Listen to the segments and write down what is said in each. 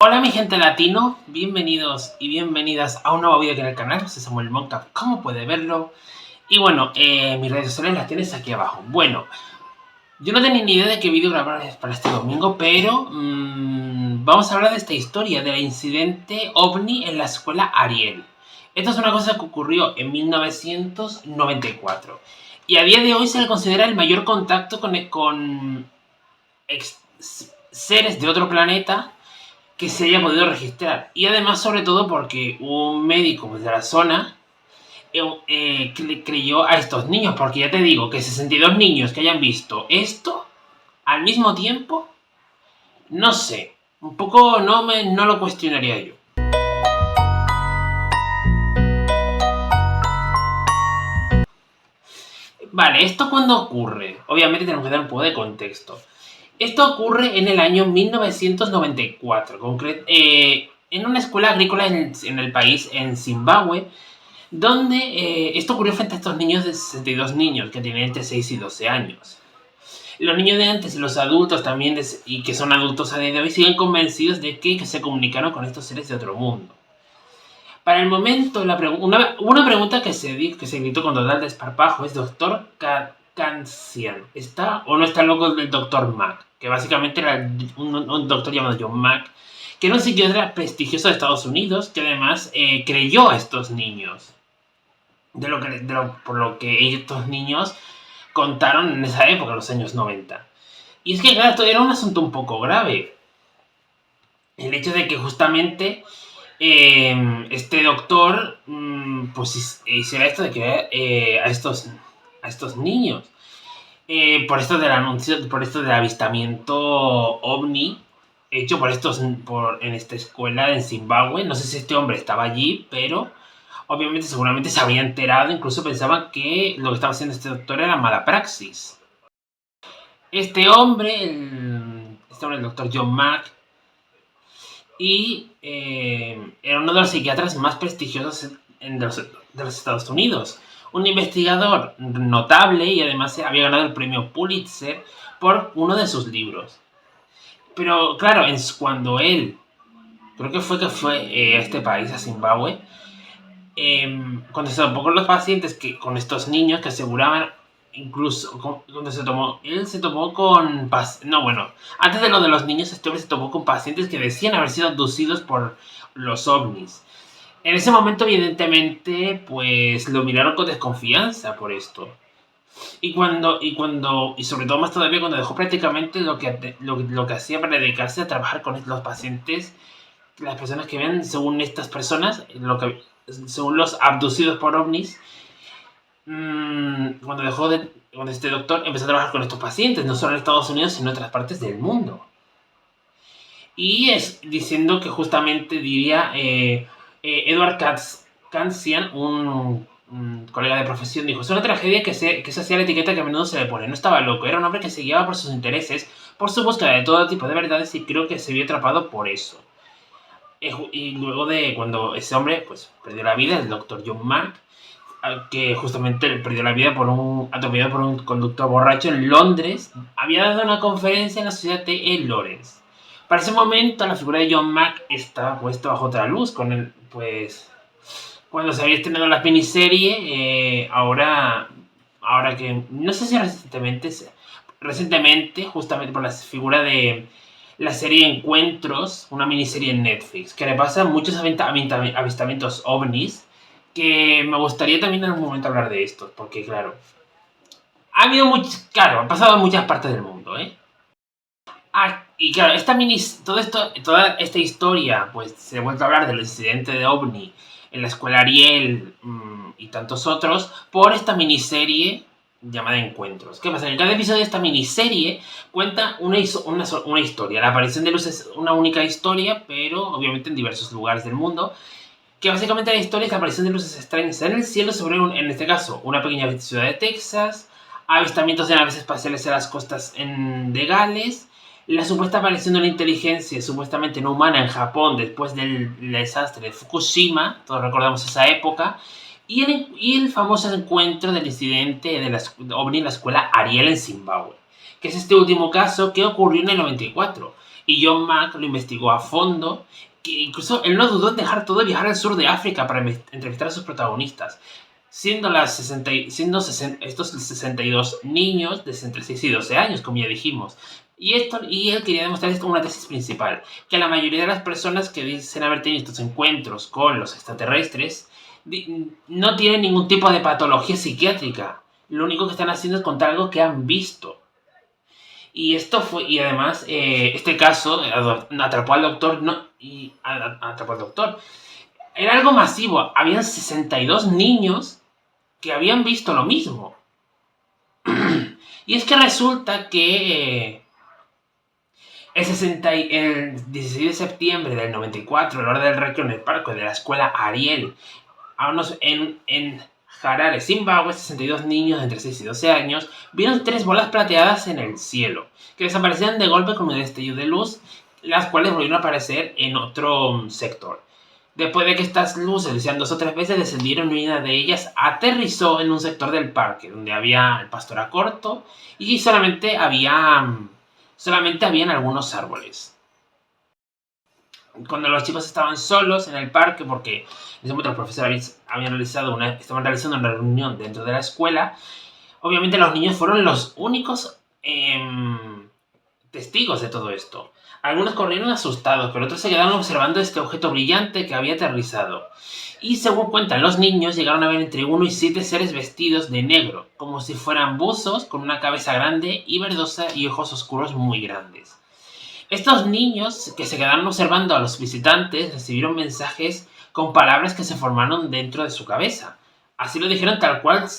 Hola mi gente latino, bienvenidos y bienvenidas a un nuevo vídeo aquí en el canal. Soy Samuel Monca, como puede verlo. Y bueno, mis redes sociales las tienes aquí abajo. Bueno, yo no tenía ni idea de qué vídeo grabar para este domingo, pero vamos a hablar de esta historia, del incidente OVNI en la escuela Ariel. Esto es una cosa que ocurrió en 1994 y a día de hoy se le considera el mayor contacto con seres de otro planeta que se haya podido registrar. Y además, sobre todo, porque un médico de la zona creyó a estos niños. Porque ya te digo que 62 niños que hayan visto esto al mismo tiempo, no sé. Un poco no lo cuestionaría yo. Vale, ¿esto cuándo ocurre? Obviamente tenemos que dar un poco de contexto. Esto ocurre en el año 1994, en una escuela agrícola en el país, en Zimbabue, donde esto ocurrió frente a estos niños de 62 niños que tienen entre 6 y 12 años. Los niños de antes y los adultos también, y que son adultos a día de hoy, siguen convencidos de que se comunicaron con estos seres de otro mundo. Para el momento, una pregunta que se gritó con total desparpajo es: Doctor Kansian, ¿está o no está loco el Doctor Mack? Que básicamente era un doctor llamado John Mack, que era un psiquiatra prestigioso de Estados Unidos, que además creyó a estos niños. Por lo que estos niños contaron en esa época, los años 90. Y es que, claro, esto era un asunto un poco grave. El hecho de que justamente este doctor pues hiciera esto de que a estos niños. Por esto del anuncio, por esto del avistamiento ovni hecho en esta escuela en Zimbabue. No sé si este hombre estaba allí, pero obviamente seguramente se habría enterado. Incluso pensaban que lo que estaba haciendo este doctor era mala praxis. Este hombre, el doctor John Mack, y era uno de los psiquiatras más prestigiosos de los Estados Unidos. Un investigador notable y además había ganado el premio Pulitzer por uno de sus libros. Pero claro, cuando él, creo que fue a este país, a Zimbabue, cuando se topó con los pacientes, con estos niños que aseguraban, incluso cuando él se tomó con, no, bueno, antes de lo de los niños, este hombre se tomó con pacientes que decían haber sido abducidos por los ovnis. En ese momento, evidentemente, pues lo miraron con desconfianza por esto. Y sobre todo más todavía cuando dejó prácticamente lo que hacía para dedicarse a trabajar con los pacientes, las personas que ven, según estas personas, según los abducidos por ovnis, cuando este doctor empezó a trabajar con estos pacientes, no solo en Estados Unidos, sino en otras partes del mundo. Y es diciendo que justamente diría Edward Kansian, un colega de profesión, dijo: es una tragedia que se hacía la etiqueta que a menudo se le pone. No estaba loco, era un hombre que se guiaba por sus intereses, por su búsqueda de todo tipo de verdades, y creo que se vio atrapado por eso. Y luego de cuando ese hombre pues perdió la vida, el doctor John Mack, que justamente perdió la vida atropellado por un conductor borracho en Londres, había dado una conferencia en la Sociedad T.E. Lawrence. Para ese momento la figura de John Mack estaba puesta bajo otra luz, cuando se había estrenado la miniserie, ahora que no sé si recientemente, justamente por la figura de la serie Encuentros, una miniserie en Netflix, que le pasa muchos avistamientos ovnis, que me gustaría también en algún momento hablar de estos, porque claro, han pasado en muchas partes del mundo, ¿eh? Y claro, toda esta historia, pues se ha vuelto a hablar del incidente de OVNI en la escuela Ariel y tantos otros, por esta miniserie llamada Encuentros. ¿Qué pasa? En cada episodio de esta miniserie cuenta una historia. La aparición de luz es una única historia, pero obviamente en diversos lugares del mundo. Que básicamente la historia es la aparición de luces extrañas en el cielo sobre, en este caso, una pequeña ciudad de Texas, avistamientos de naves espaciales en las costas de Gales, la supuesta aparición de una inteligencia supuestamente no humana en Japón después del desastre de Fukushima, todos recordamos esa época, y el famoso encuentro del incidente de OVNI en la escuela Ariel en Zimbabue, que es este último caso que ocurrió en el 94. y John Mack lo investigó a fondo, que incluso él no dudó en dejar todo y viajar al sur de África para entrevistar a sus protagonistas, siendo, estos 62 niños de entre 6 y 12 años, como ya dijimos. Y él quería demostrar esto con una tesis principal, que la mayoría de las personas que dicen haber tenido estos encuentros con los extraterrestres no tienen ningún tipo de patología psiquiátrica. Lo único que están haciendo es contar algo que han visto. Y además, este caso atrapó al doctor, atrapó al doctor. Era algo masivo. Habían 62 niños que habían visto lo mismo. Y es que resulta que el 16 de septiembre del 94, a la hora del recreo en el parque de la escuela Ariel, en Harare, Zimbabue, 62 niños de entre 6 y 12 años vieron 3 bolas plateadas en el cielo, que desaparecían de golpe con un destello de luz, las cuales volvieron a aparecer en otro sector. Después de que estas luces decían 2 o 3 veces, descendieron y una de ellas aterrizó en un sector del parque, donde el pasto era corto y solamente habían algunos árboles. Cuando los chicos estaban solos en el parque, porque en ese momento los profesores estaban realizando una reunión dentro de la escuela, obviamente los niños fueron los únicos testigos de todo esto. Algunos corrieron asustados, pero otros se quedaron observando este objeto brillante que había aterrizado. Y según cuentan los niños, llegaron a ver entre 1 y 7 seres vestidos de negro, como si fueran buzos con una cabeza grande y verdosa y ojos oscuros muy grandes. Estos niños que se quedaron observando a los visitantes recibieron mensajes con palabras que se formaron dentro de su cabeza. Así lo dijeron tal cual,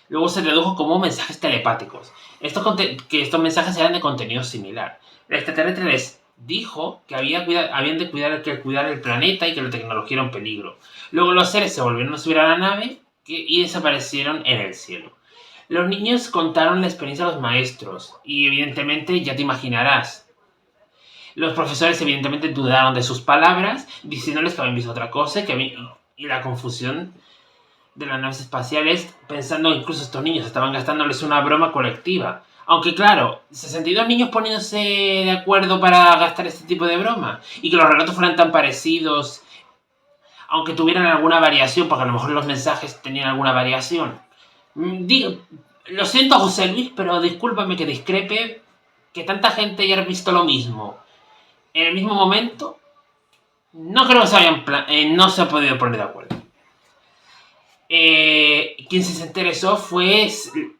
luego se redujo como mensajes telepáticos. Estos mensajes eran de contenido similar. El extraterrestre les dijo que habían de cuidar el planeta y que la tecnología era un peligro. Luego los seres se volvieron a subir a la nave y desaparecieron en el cielo. Los niños contaron la experiencia a los maestros y evidentemente ya te imaginarás. Los profesores evidentemente dudaron de sus palabras, diciéndoles que habían visto otra cosa y la confusión de las naves espaciales, pensando que incluso estos niños estaban gastándoles una broma colectiva. Aunque claro, 62 niños poniéndose de acuerdo para gastar este tipo de broma y que los relatos fueran tan parecidos, aunque tuvieran alguna variación, porque a lo mejor los mensajes tenían alguna variación. Lo siento, José Luis, pero discúlpame que discrepe, que tanta gente haya visto lo mismo en el mismo momento, no creo que no se ha podido poner de acuerdo. Quien se interesó fue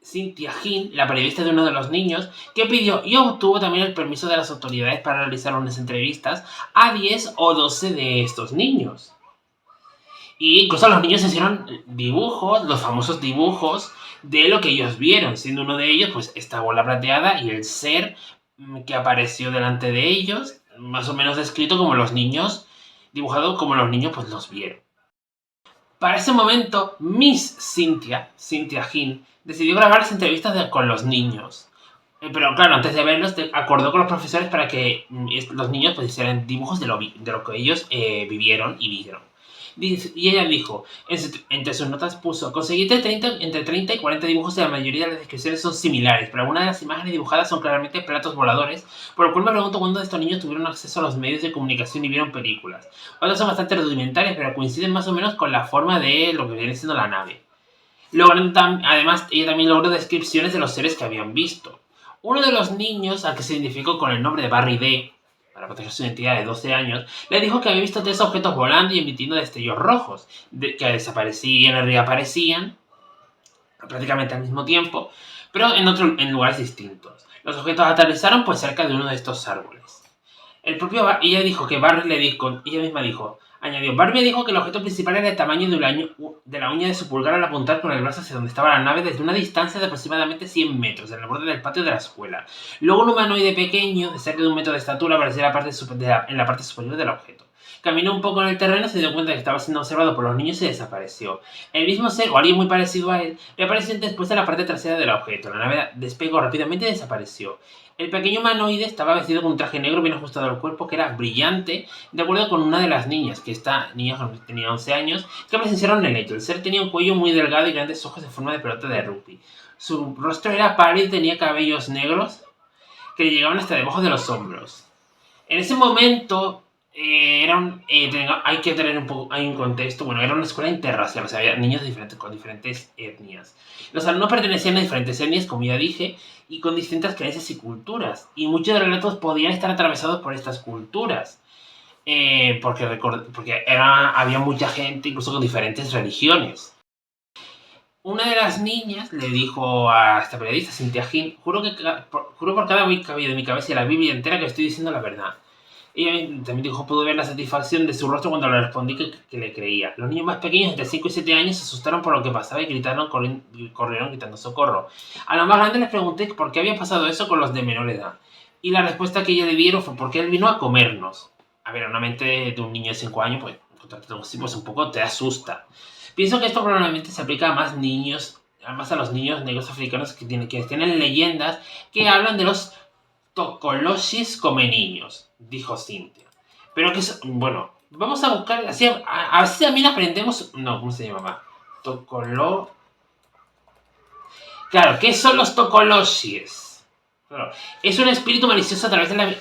Cynthia Hinn, la periodista de uno de los niños, que pidió y obtuvo también el permiso de las autoridades para realizar unas entrevistas a 10 o 12 de estos niños. Y incluso los niños hicieron dibujos, los famosos dibujos de lo que ellos vieron, siendo uno de ellos pues esta bola plateada y el ser que apareció delante de ellos, más o menos descrito como los niños, dibujado como los niños pues los vieron. Para ese momento, Miss Cynthia Hinn, decidió grabar las entrevistas con los niños. Pero claro, antes de verlos, acordó con los profesores para que los niños pues, hicieran dibujos de lo que ellos vivieron y vieron. Y ella dijo, entre sus notas puso, conseguí entre 30 y 40 dibujos y la mayoría de las descripciones son similares, pero algunas de las imágenes dibujadas son claramente platos voladores, por lo cual me pregunto cuándo estos niños tuvieron acceso a los medios de comunicación y vieron películas. Otras son bastante rudimentarias, pero coinciden más o menos con la forma de lo que viene siendo la nave. Además, ella también logró descripciones de los seres que habían visto. Uno de los niños, al que se identificó con el nombre de Barry D., para proteger su identidad de 12 años, le dijo que había visto 3 objetos volando y emitiendo destellos rojos, que desaparecían y reaparecían prácticamente al mismo tiempo, pero en lugares distintos. Los objetos aterrizaron pues cerca de uno de estos árboles. Barbie dijo que el objeto principal era el tamaño de la uña de su pulgar al apuntar con el brazo hacia donde estaba la nave desde una distancia de aproximadamente 100 metros, en el borde del patio de la escuela. Luego un humanoide pequeño, de cerca de 1 metro de estatura, apareció en la parte superior del objeto. Caminó un poco en el terreno, se dio cuenta de que estaba siendo observado por los niños y desapareció. El mismo ser, o alguien muy parecido a él, reapareció después en la parte trasera del objeto. La nave despegó rápidamente y desapareció. El pequeño humanoide estaba vestido con un traje negro bien ajustado al cuerpo que era brillante, de acuerdo con una de las niñas, que esta niña tenía 11 años, que presenciaron el hecho. El ser tenía un cuello muy delgado y grandes ojos en forma de pelota de rugby. Su rostro era pálido y tenía cabellos negros que le llegaban hasta debajo de los hombros. En ese momento hay que tener hay un contexto, bueno, era una escuela interracial, o sea, había niños con diferentes etnias. Los alumnos pertenecían a diferentes etnias, como ya dije, y con distintas creencias y culturas. Y muchos de los relatos podían estar atravesados por estas culturas. Porque había mucha gente, incluso con diferentes religiones. Una de las niñas le dijo a esta periodista, Cynthia Hill, juro por cada cabello de mi cabeza y la Biblia entera que estoy diciendo la verdad. Ella también dijo, pudo ver la satisfacción de su rostro cuando le respondí que le creía. Los niños más pequeños, entre 5 y 7 años, se asustaron por lo que pasaba y corrieron gritando socorro. A los más grandes les pregunté por qué había pasado eso con los de menor edad. Y la respuesta que ella le dieron fue porque él vino a comernos. A ver, una mente de un niño de 5 años, pues, pues un poco te asusta. Pienso que esto probablemente se aplica a más niños, además a los niños negros africanos que tienen leyendas que hablan de los tokoloshis come niños, dijo Cynthia. Pero que es, bueno, vamos a buscar, así, a ver si también aprendemos, no, ¿cómo se llamaba? Claro, ¿qué son los tokoloshis? Claro, es un espíritu malicioso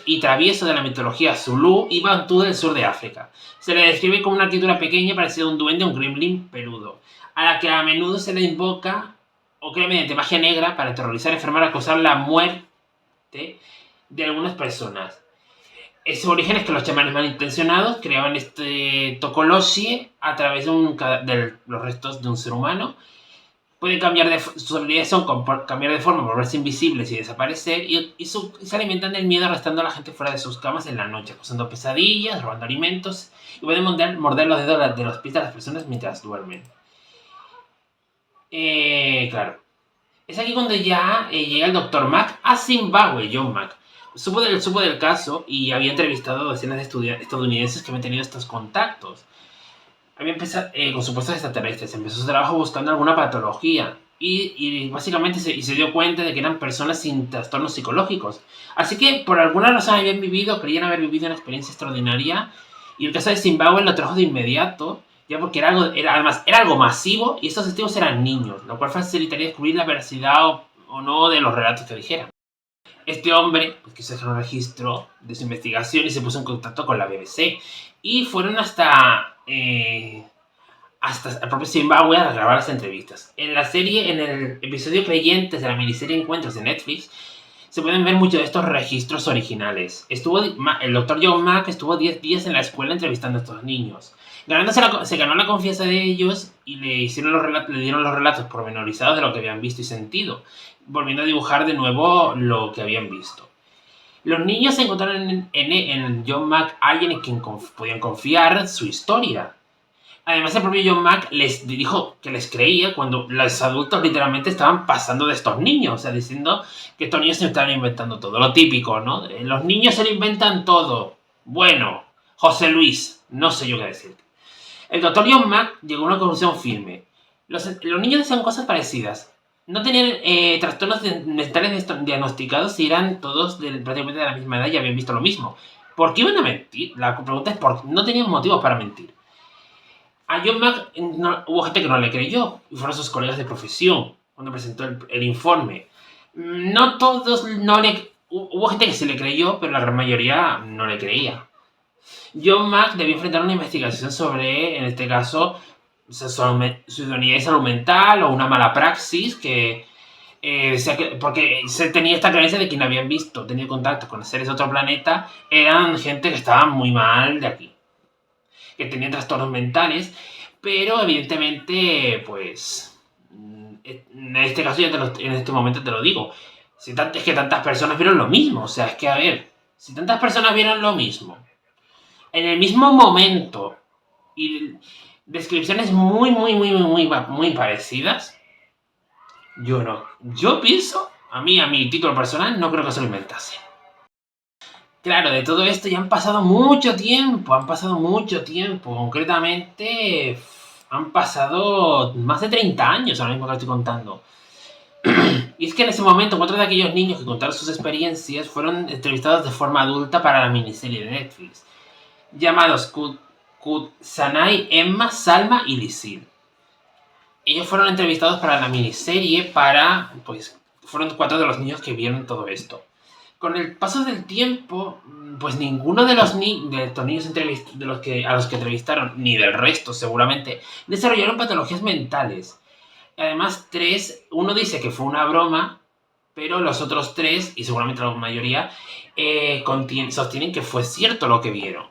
y travieso de la mitología Zulú y Bantú del sur de África. Se le describe como una criatura pequeña parecida a un duende o un gremlin peludo, a la que a menudo se le invoca o crea mediante magia negra para aterrorizar, enfermar o causar la muerte de algunas personas. Su origen es que los chamanes malintencionados creaban este tokoloshi a través de los restos de un ser humano. Pueden sus habilidades son cambiar de forma, volverse invisibles y desaparecer, y se alimentan del miedo arrastrando a la gente fuera de sus camas en la noche, causando pesadillas, robando alimentos, y pueden morder los dedos de los pies de las personas mientras duermen. Claro. Es aquí cuando ya llega el Dr. Mack a Zimbabue, John Mack. Supo del caso y había entrevistado a decenas de estudiantes estadounidenses que habían tenido estos contactos. Había empezado con supuestos extraterrestres. Empezó su trabajo buscando alguna patología y básicamente se dio cuenta de que eran personas sin trastornos psicológicos. Así que por alguna razón creían haber vivido una experiencia extraordinaria, y el caso de Zimbabue lo trajo de inmediato, ya porque era algo masivo y estos testigos eran niños, lo cual facilitaría descubrir la veracidad o no de los relatos que dijeran. Este hombre pues, quiso dejar un registro de su investigación y se puso en contacto con la BBC. Y fueron hasta el propio Zimbabue a grabar las entrevistas. En la serie, en el episodio Creyentes de la miniserie Encuentros de Netflix, se pueden ver muchos de estos registros originales. El Dr. John Mack estuvo 10 días en la escuela entrevistando a estos niños. Se ganó la confianza de ellos y le dieron los relatos pormenorizados de lo que habían visto y sentido, volviendo a dibujar de nuevo lo que habían visto. Los niños encontraron en John Mack alguien en quien podían confiar su historia. Además, el propio John Mack les dijo que les creía cuando los adultos literalmente estaban pasando de estos niños, o sea, diciendo que estos niños se estaban inventando todo, lo típico, ¿no? Los niños se lo inventan todo. Bueno, José Luis, no sé yo qué decirte. El doctor John Mack llegó a una conclusión firme. Los niños decían cosas parecidas. No tenían trastornos mentales diagnosticados y eran todos prácticamente de la misma edad y habían visto lo mismo. ¿Por qué iban a mentir? La pregunta es por qué no tenían motivos para mentir. A John Mack hubo gente que no le creyó, y fueron sus colegas de profesión cuando presentó el informe. No todos hubo gente que se le creyó, pero la gran mayoría no le creía. John Mack debió enfrentar una investigación sobre, en este caso, su idoneidad y salud mental o una mala praxis que decía que, porque se tenía esta creencia de que no habían tenido contacto con seres de otro planeta, eran gente que estaba muy mal de aquí, que tenían trastornos mentales, pero evidentemente, pues, en este caso en este momento te lo digo, es que tantas personas vieron lo mismo, o sea, es que a ver, si tantas personas vieron lo mismo, en el mismo momento, y descripciones muy parecidas, yo pienso, a mi título personal, no creo que se lo inventase. Claro, de todo esto ya han pasado mucho tiempo, concretamente han pasado más de 30 años ahora mismo que estoy contando. Y es que en ese momento 4 de aquellos niños que contaron sus experiencias fueron entrevistados de forma adulta para la miniserie de Netflix, llamados Sanai, Emma, Salma y Lisil. Ellos fueron entrevistados para la miniserie fueron 4 de los niños que vieron todo esto. con el paso del tiempo, pues ninguno de los de estos niños a los que entrevistaron, ni del resto seguramente, desarrollaron patologías mentales. Además, uno dice que fue una broma, pero los otros 3, y seguramente la mayoría, sostienen que fue cierto lo que vieron.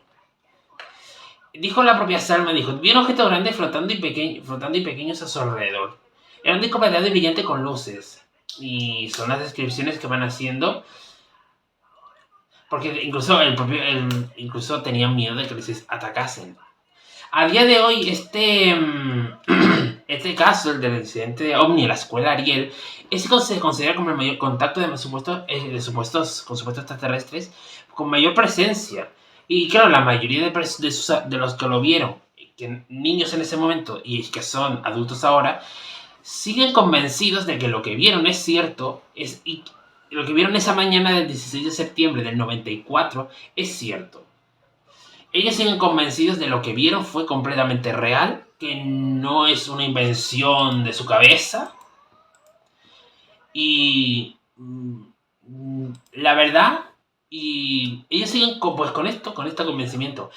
Dijo la propia Salma, vieron objetos grandes flotando y pequeños a su alrededor. Eran de copa de brillante con luces. Y son las descripciones que van haciendo. Porque incluso tenían miedo de que les atacasen. A día de hoy, este caso, el del incidente de OVNI en la escuela Ariel, se considera como el mayor contacto con supuestos extraterrestres con mayor presencia. Y claro, la mayoría de los que lo vieron, que niños en ese momento y que son adultos ahora, siguen convencidos de que lo que vieron es cierto, y lo que vieron esa mañana del 16 de septiembre del 94 es cierto. Ellos siguen convencidos de lo que vieron fue completamente real, que no es una invención de su cabeza. Y la verdad, y ellos siguen con este convencimiento.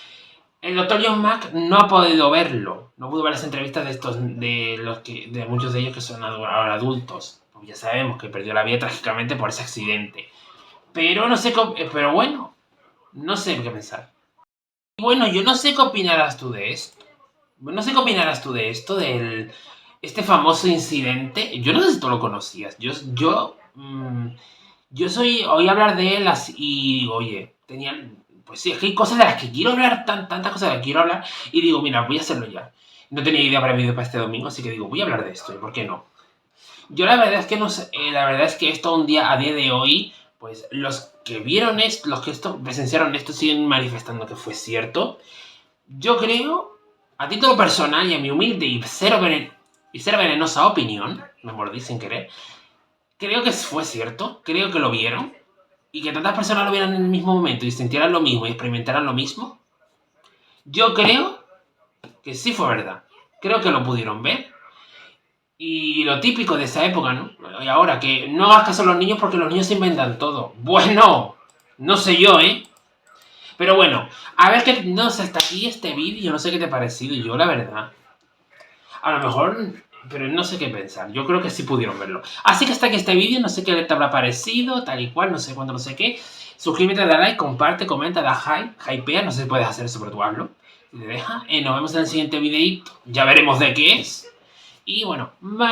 El doctor John Mack no ha podido verlo, no pudo ver las entrevistas de muchos de ellos que son ahora adultos. Pues ya sabemos que perdió la vida trágicamente por ese accidente. Pero pero bueno, no sé qué pensar. Bueno, yo no sé qué opinarás tú de esto. No sé qué opinarás tú de esto, este famoso incidente. Yo no sé si tú lo conocías. Yo oí hablar de él y digo, oye, pues sí, es que hay cosas de las que quiero hablar, tantas cosas de las que quiero hablar, y digo, mira, voy a hacerlo ya. No tenía idea para el vídeo para este domingo, así que digo, voy a hablar de esto, ¿y por qué no? Yo la verdad es que no sé, la verdad es que esto a día de hoy, pues los que vieron esto, presenciaron esto, siguen manifestando que fue cierto. Yo creo, a título personal y a mi humilde y cero venenosa opinión, me mordí sin querer, creo que fue cierto, creo que lo vieron, y que tantas personas lo vieran en el mismo momento y sintieran lo mismo y experimentaran lo mismo. Yo creo que sí fue verdad. Creo que lo pudieron ver. Y lo típico de esa época, ¿no? Y ahora, que no hagas caso a los niños porque los niños se inventan todo. Bueno, no sé yo, ¿eh? Pero bueno, a ver qué... No sé, hasta aquí este vídeo, no sé qué te ha parecido. Yo, la verdad, a lo mejor... Pero no sé qué pensar. Yo creo que sí pudieron verlo. Así que hasta aquí este vídeo, no sé qué te habrá parecido, tal y cual, no sé cuándo, no sé qué. Suscríbete, da like, comparte, comenta, da hypea, no sé si puedes hacer eso, pero tú hazlo. Si te deja. Nos vemos en el siguiente videito. Ya veremos de qué es. Y bueno, bye.